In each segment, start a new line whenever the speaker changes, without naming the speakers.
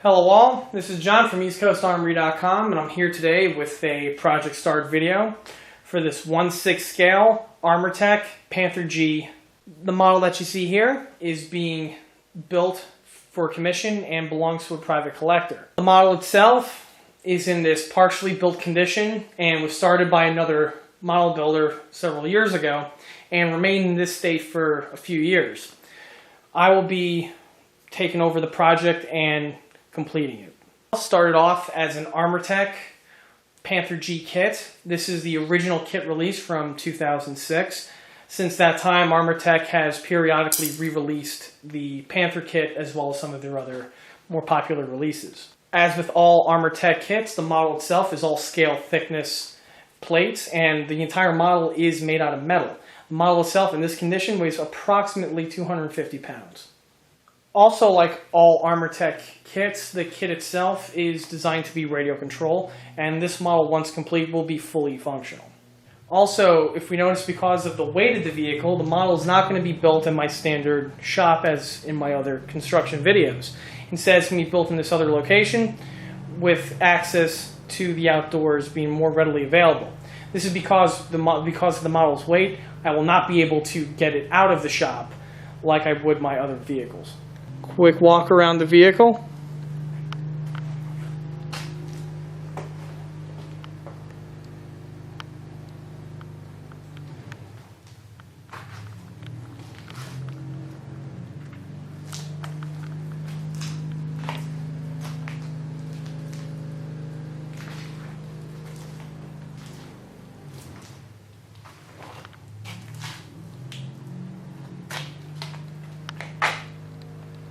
Hello all, this is John from EastCoastArmory.com, and I'm here today with a project start video for this 1/6 scale Armortek Panther G. The model that you see here is being built for commission and belongs to a private collector. The model itself is in this partially built condition and was started by another model builder several years ago and remained in this state for a few years. I will be taking over the project and completing it. It started off as an Armortek Panther G kit. This is the original kit release from 2006. Since that time, Armortek has periodically re-released the Panther kit as well as some of their other more popular releases. As with all Armortek kits, the model itself is all scale thickness plates, and the entire model is made out of metal. The model itself in this condition weighs approximately 250 pounds. Also, like all Armortek kits, the kit itself is designed to be radio control, and this model, once complete, will be fully functional. Also, if we notice, because of the weight of the vehicle, the model is not going to be built in my standard shop as in my other construction videos. Instead, it's going to be built in this other location with access to the outdoors being more readily available. This is because of the model's weight. I will not be able to get it out of the shop like I would my other vehicles. Quick walk around the vehicle.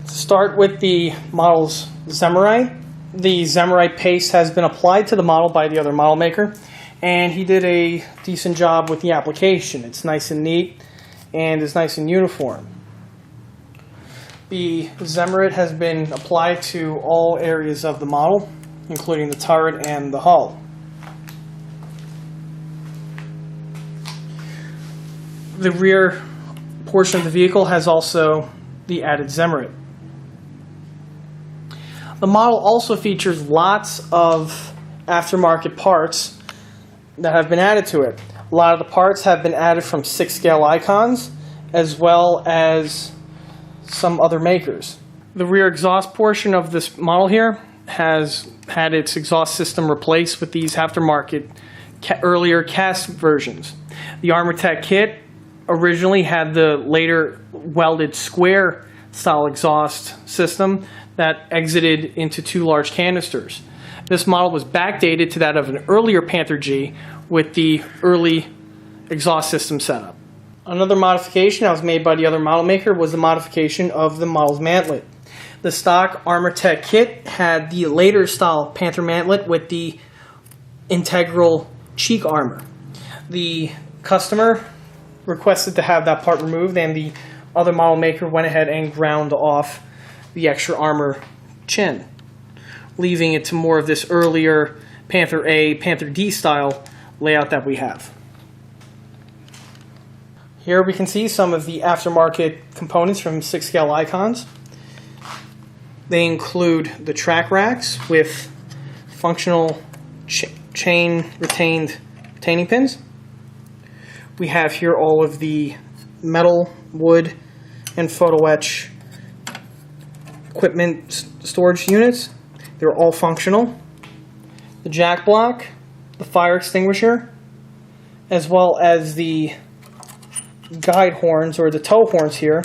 Start with the model's Zemurai. The Zemurai paste has been applied to the model by the other model maker, and he did a decent job with the application. It's nice and neat and is nice and uniform. The Zemurai has been applied to all areas of the model, including the turret and the hull. The rear portion of the vehicle has also the added Zemurai. The model also features lots of aftermarket parts that have been added to it. A lot of the parts have been added from 6 scale icons as well as some other makers. The rear exhaust portion of this model here has had its exhaust system replaced with these aftermarket earlier cast versions. The Armortek kit originally had the later welded square style exhaust system that exited into 2 large canisters. This model was backdated to that of an earlier Panther G with the early exhaust system setup. Another modification that was made by the other model maker was the modification of the model's mantlet. The stock Armortek kit had the later style Panther mantlet with the integral cheek armor. The customer requested to have that part removed, and the other model maker went ahead and ground off the extra armor chin, leaving it to more of this earlier Panther A, Panther D style layout that we have. Here we can see some of the aftermarket components from 6 scale icons. They include the track racks with functional chain retained retaining pins. We have here all of the metal, wood, and photo etch equipment storage units. They're all functional. The jack block, the fire extinguisher, as well as the guide horns or the tow horns here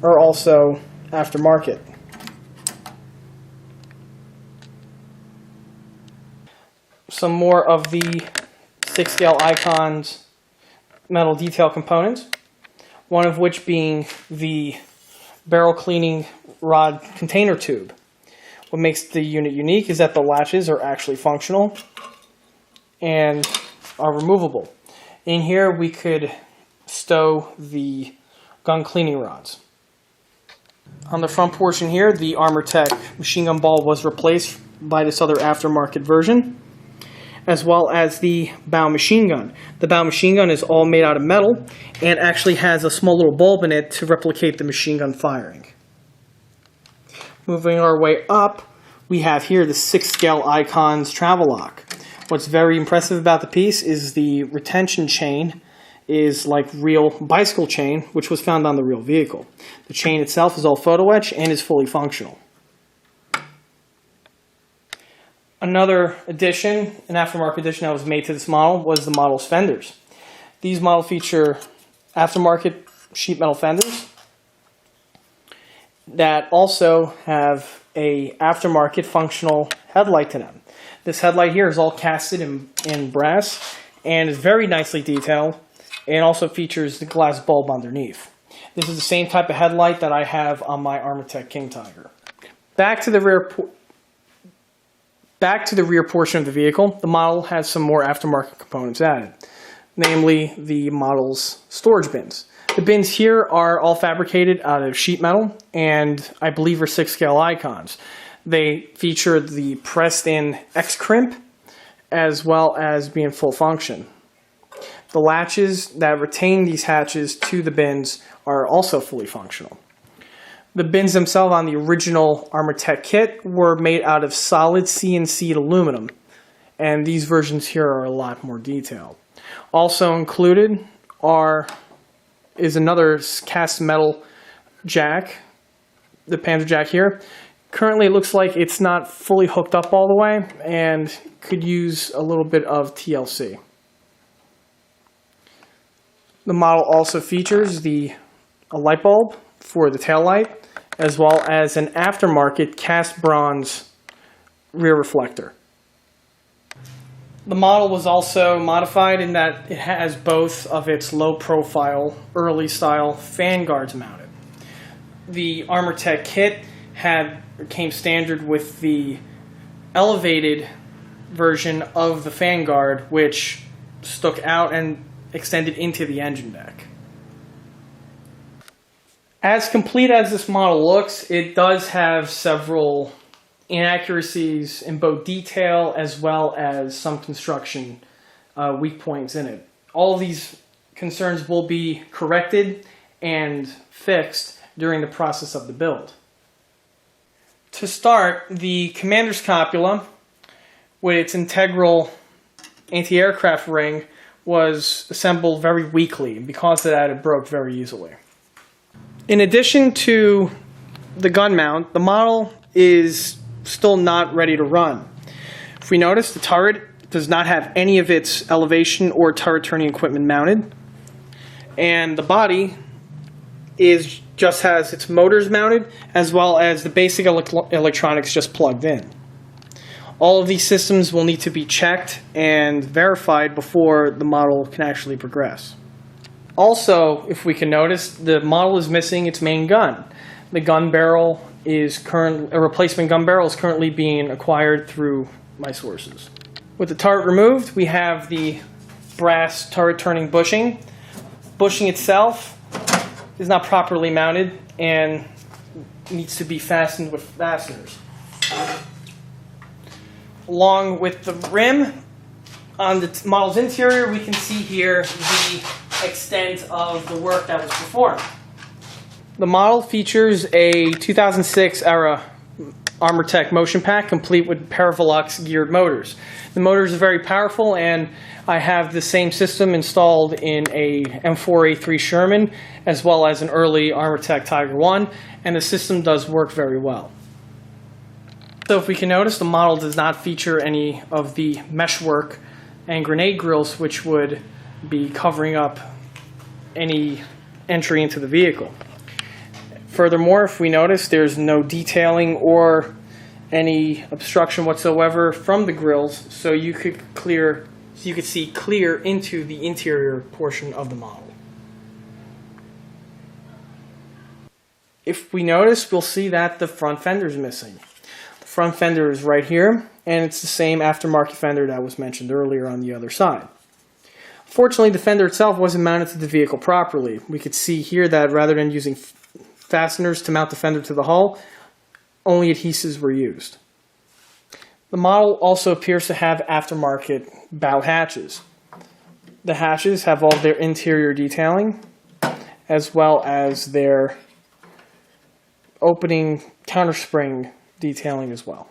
are also aftermarket. Some more of the 6 scale icons metal detail components, one of which being the barrel cleaning rod container tube. What makes the unit unique is that the latches are actually functional and are removable. In here we could stow the gun cleaning rods. On the front portion here, the Armortek machine gun ball was replaced by this other aftermarket version, as well as the bow machine gun. The bow machine gun is all made out of metal and actually has a small little bulb in it to replicate the machine gun firing. Moving our way up, we have here the 6-scale Icons travel lock. What's very impressive about the piece is the retention chain is like real bicycle chain, which was found on the real vehicle. The chain itself is all photo etch and is fully functional. Another addition, an aftermarket addition that was made to this model, was the model's fenders. These models feature aftermarket sheet metal fenders that also have a aftermarket functional headlight to them. This headlight here is all casted in brass and is very nicely detailed, and also features the glass bulb underneath. This is the same type of headlight that I have on my Armortek King Tiger. Back to the rear portion of the vehicle, the model has some more aftermarket components added, namely the model's storage bins. The bins here are all fabricated out of sheet metal and I believe are 6-scale Icons. They feature the pressed-in X-crimp as well as being full function. The latches that retain these hatches to the bins are also fully functional. The bins themselves on the original Armortek kit were made out of solid CNC'd aluminum, and these versions here are a lot more detailed. Also included is another cast metal jack, the Panther jack here. Currently it looks like it's not fully hooked up all the way and could use a little bit of TLC. The model also features a light bulb for the tail light, as well as an aftermarket cast bronze rear reflector. The model was also modified in that it has both of its low-profile, early-style fan guards mounted. The Armortek kit came standard with the elevated version of the fan guard, which stuck out and extended into the engine deck. As complete as this model looks, it does have several inaccuracies in both detail as well as some construction weak points in it. All of these concerns will be corrected and fixed during the process of the build. To start, the commander's copula with its integral anti-aircraft ring was assembled very weakly, and because of that it broke very easily. In addition to the gun mount, the model is still not ready to run. If we notice, the turret does not have any of its elevation or turret turning equipment mounted, and the body just has its motors mounted as well as the basic electronics just plugged in. All of these systems will need to be checked and verified before the model can actually progress. Also, if we can notice, the model is missing its main gun. The gun barrel a replacement gun barrel is currently being acquired through my sources. With the turret removed, we have the brass turret turning bushing. Bushing itself is not properly mounted and needs to be fastened with fasteners. Along with the rim on the model's interior, we can see here the extent of the work that was performed. The model features a 2006 era Armortek motion pack complete with Paravolux geared motors. The motors are very powerful, and I have the same system installed in a M4A3 Sherman as well as an early Armortek Tiger 1, and the system does work very well. So if we can notice, the model does not feature any of the meshwork and grenade grills which would be covering up any entry into the vehicle. Furthermore, if we notice, there's no detailing or any obstruction whatsoever from the grills, so you could see clear into the interior portion of the model. If we notice, we'll see that the front fender is missing. The front fender is right here, and it's the same aftermarket fender that was mentioned earlier on the other side. Fortunately, the fender itself wasn't mounted to the vehicle properly. We could see here that rather than using fasteners to mount the fender to the hull, only adhesives were used. The model also appears to have aftermarket bow hatches. The hatches have all their interior detailing as well as their opening counterspring detailing as well.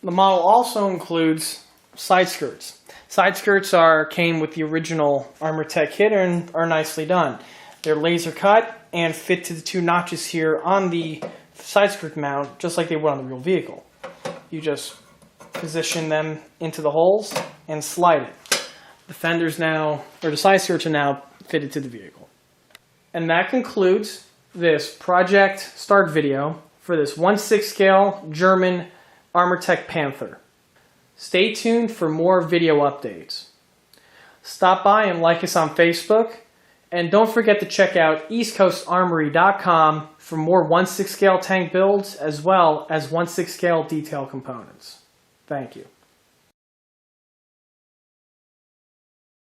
The model also includes side skirts. Side skirts came with the original Armortek kit and are nicely done. They're laser cut and fit to the 2 notches here on the side skirt mount, just like they would on the real vehicle. You just position them into the holes and slide it. The fenders now, or the side skirts are now fitted to the vehicle. And that concludes this project start video for this 1/6 scale German Armortek Panther. Stay tuned for more video updates. Stop by and like us on Facebook, and don't forget to check out eastcoastarmory.com for more 1/6 scale tank builds as well as 1/6 scale detail components. Thank you.